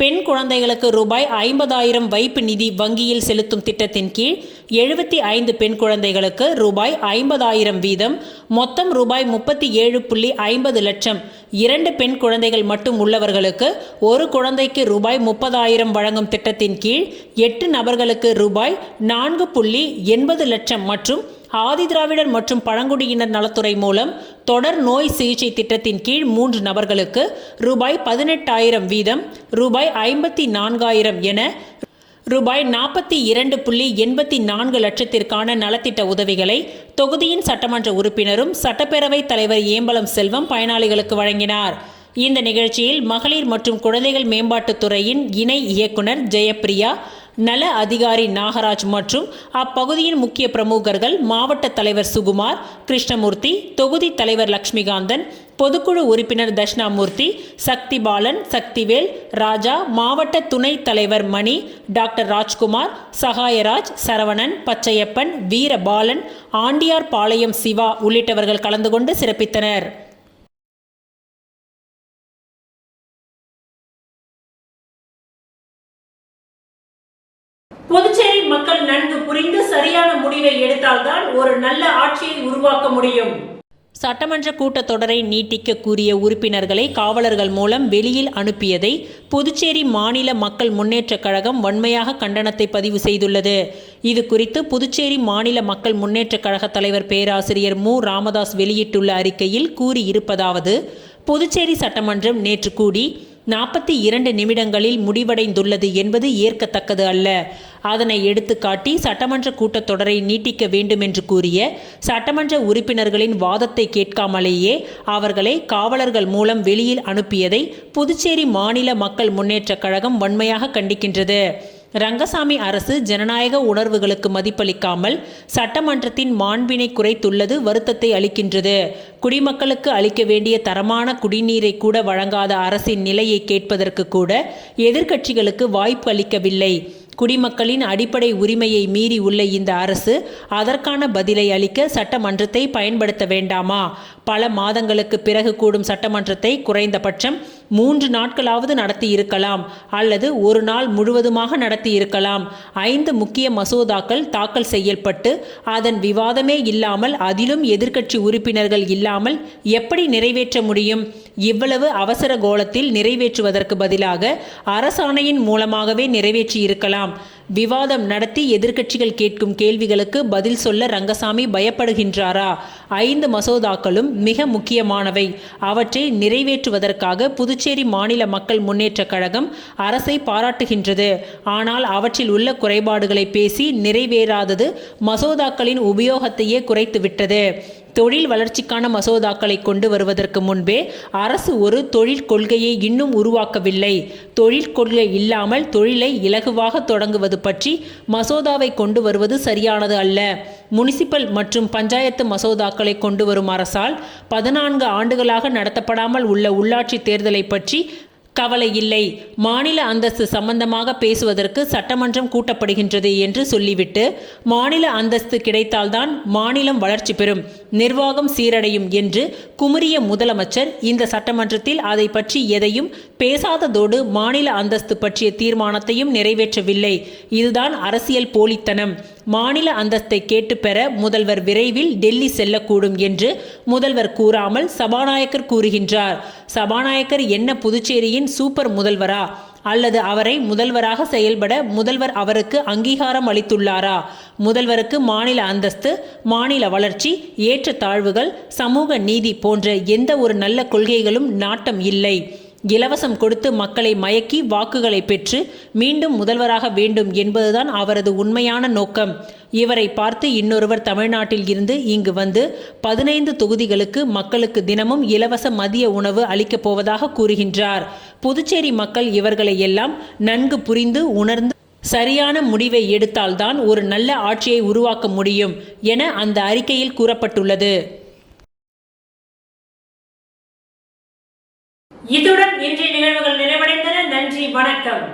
பெண் குழந்தைகளுக்கு ரூபாய் 50,000 வைப்பு நிதி வங்கியில் செலுத்தும் திட்டத்தின் கீழ் 75 பெண் குழந்தைகளுக்கு ரூபாய் 50,000 வீதம் மொத்தம் ரூபாய் 37.50 லட்சம், 2 பெண் குழந்தைகள் மட்டும் உள்ளவர்களுக்கு ஒரு குழந்தைக்கு ரூபாய் 30,000 வழங்கும் திட்டத்தின் கீழ் 8 நபர்களுக்கு ரூபாய் 4.80 லட்சம் மற்றும் ஆதிதிராவிடர் மற்றும் பழங்குடியினர் நலத்துறை மூலம் தொடர் நோய் சிகிச்சை திட்டத்தின் கீழ் 3 நபர்களுக்கு ரூபாய் 18,000 வீதம் ரூபாய் 54,000 என ரூபாய் 42.84 லட்சத்திற்கான நலத்திட்ட உதவிகளை தொகுதியின் சட்டமன்ற உறுப்பினரும் சட்டப்பேரவைத் தலைவர் ஏம்பலம் செல்வம் பயனாளிகளுக்கு வழங்கினார். இந்த நிகழ்ச்சியில் மகளிர் மற்றும் குழந்தைகள் மேம்பாட்டுத்துறையின் இணை இயக்குனர் ஜெயப்பிரியா, நல அதிகாரி நாகராஜ் மற்றும் அப்பகுதியின் முக்கிய பிரமுகர்கள், மாவட்ட தலைவர் சுகுமார், கிருஷ்ணமூர்த்தி, தொகுதி தலைவர் லட்சுமிகாந்தன், பொதுக்குழு உறுப்பினர் தட்சிணாமூர்த்தி, சக்தி பாலன், சக்திவேல், ராஜா, மாவட்ட துணைத் தலைவர் மணி, டாக்டர் ராஜ்குமார், சகாயராஜ், சரவணன், பச்சையப்பன், வீரபாலன், ஆண்டியார் பாளையம் சிவா உள்ளிட்டவர்கள் கலந்து கொண்டு சிறப்பித்தனர். புதுச்சேரி மக்கள் நன்கு புரிந்து சரியான முடிவை எடுத்தால்தான் ஒரு நல்ல ஆட்சியை உருவாக்க முடியும். சட்டமன்ற கூட்டத்தொடரை நீட்டிக்க கூறிய உறுப்பினர்களை காவலர்கள் மூலம் வெளியில் அனுப்பியதை புதுச்சேரி மாநில மக்கள் முன்னேற்றக் கழகம் வன்மையாக கண்டனத்தை பதிவு செய்துள்ளது. இது குறித்து புதுச்சேரி மாநில மக்கள் முன்னேற்றக் கழக தலைவர் பேராசிரியர் மு. ராமதாஸ் வெளியிட்டுள்ள அறிக்கையில் கூறியிருப்பதாவது: புதுச்சேரி சட்டமன்றம் நேற்று கூடி 42 நிமிடங்களில் முடிவடைந்துள்ளது என்பது ஏற்கத்தக்கது அல்ல. அதனை எடுத்துக்காட்டி சட்டமன்ற கூட்டத்தொடரை நீட்டிக்க வேண்டும் என்று கூறிய சட்டமன்ற உறுப்பினர்களின் வாதத்தை கேட்காமலேயே அவர்களை காவலர்கள் மூலம் வெளியில் அனுப்பியதை புதுச்சேரி மாநில மக்கள் முன்னேற்றக் கழகம் வன்மையாக கண்டிக்கின்றது. ரங்கசாமி அரசு ஜனநாயக உணர்வுகளுக்கு மதிப்பளிக்காமல் சட்டமன்றத்தின் மாண்பினை குறைத்துள்ளது வருத்தத்தை அளிக்கின்றது. குடிமக்களுக்கு அளிக்க வேண்டிய தரமான குடிநீரை கூட வழங்காத அரசின் நிலையை கேட்பதற்கு கூட எதிர்க்கட்சிகளுக்கு வாய்ப்பு அளிக்கவில்லை. குடிமக்களின் அடிப்படை உரிமையை மீறி உள்ள இந்த அரசு அதற்கான பதிலை அளிக்க சட்டமன்றத்தை பயன்படுத்த வேண்டாமா? பல மாதங்களுக்கு பிறகு கூடும் சட்டமன்றத்தை குறைந்தபட்சம் 3 நாட்களாவது நடத்தி இருக்கலாம் அல்லது ஒரு நாள் முழுவதுமாக நடத்தி இருக்கலாம். 5 முக்கிய மசோதாக்கள் தாக்கல் செய்யப்பட்டு அதன் விவாதமே இல்லாமல் அதிலும் எதிர்க்கட்சி உறுப்பினர்கள் இல்லாமல் எப்படி நிறைவேற்ற முடியும்? இவ்வளவு அவசர கோலத்தில் நிறைவேற்றுவதற்கு பதிலாக அரசாணையின் மூலமாகவே நிறைவேற்றி இருக்கலாம். விவாதம் நடத்தி எதிர்க்கட்சிகள் கேட்கும் கேள்விகளுக்கு பதில் சொல்ல ரங்கசாமி பயப்படுகின்றாரா? 5 மசோதாக்களும் மிக முக்கியமானவை. அவற்றை நிறைவேற்றுவதற்காக புதுச்சேரி மாநில மக்கள் முன்னேற்ற கழகம் அரசை பாராட்டுகின்றது. ஆனால் அவற்றில் உள்ள குறைபாடுகளை பேசி நிறைவேறாதது மசோதாக்களின் உபயோகத்தையே குறைத்துவிட்டது. தொழில் வளர்ச்சிக்கான மசோதாக்களை கொண்டு வருவதற்கு முன்பே அரசு ஒரு தொழில் கொள்கையை இன்னும் உருவாக்கவில்லை. தொழில் கொள்கை இல்லாமல் தொழிலை இலகுவாக தொடங்குவது பற்றி மசோதாவை கொண்டு வருவது சரியானது அல்ல. முனிசிபல் மற்றும் பஞ்சாயத்து மசோதாக்களை கொண்டு வரும் அரசால் 14 ஆண்டுகளாக நடத்தப்படாமல் உள்ள உள்ளாட்சி தேர்தலை பற்றி கவலை இல்லை. மாநில அந்தஸ்து சம்பந்தமாக பேசுவதற்கு சட்டமன்றம் கூட்டப்படுகின்றது என்று சொல்லிவிட்டு மாநில அந்தஸ்து கிடைத்தால்தான் மாநிலம் வளர்ச்சி பெறும், நிர்வாகம் சீரடையும் என்று குமுறிய முதலமைச்சர் இந்த சட்டமன்றத்தில் அதை பற்றி எதையும் பேசாததோடு மாநில அந்தஸ்து பற்றிய தீர்மானத்தையும் நிறைவேற்றவில்லை. இதுதான் அரசியல் போலித்தனம். மாநில அந்தஸ்தை கேட்டு பெற முதல்வர் விரைவில் டெல்லி செல்லக்கூடும் என்று முதல்வர் கூறாமல் சபாநாயகர் கூறுகின்றார். சபாநாயகர் என்ன புதுச்சேரியின் சூப்பர் முதல்வரா? அல்லது அவரை முதல்வராக செயல்பட முதல்வர் அவருக்கு அங்கீகாரம் அளித்துள்ளாரா? முதல்வருக்கு மாநில அந்தஸ்து, மாநில வளர்ச்சி, ஏற்ற தாழ்வுகள், சமூக நீதி போன்ற எந்த ஒரு நல்ல கொள்கைகளும் நாட்டம் இல்லை. இலவசம் கொடுத்து மக்களை மயக்கி வாக்குகளை பெற்று மீண்டும் முதல்வராக வேண்டும் என்பதுதான் அவரது உண்மையான நோக்கம். இவரை பார்த்து இன்னொருவர் தமிழ்நாட்டில் இருந்து இங்கு வந்து 15 தொகுதிகளுக்கு மக்களுக்கு தினமும் இலவச மதிய உணவு அளிக்கப் போவதாக கூறுகின்றார். புதுச்சேரி மக்கள் இவர்களை எல்லாம் நன்கு புரிந்து உணர்ந்து சரியான முடிவை எடுத்தால்தான் ஒரு நல்ல ஆட்சியை உருவாக்க முடியும் என அந்த அறிக்கையில் கூறப்பட்டுள்ளது. இத்துடன் இன்றைய நிகழ்வுகள் நிறைவடைந்தன. நன்றி, வணக்கம்.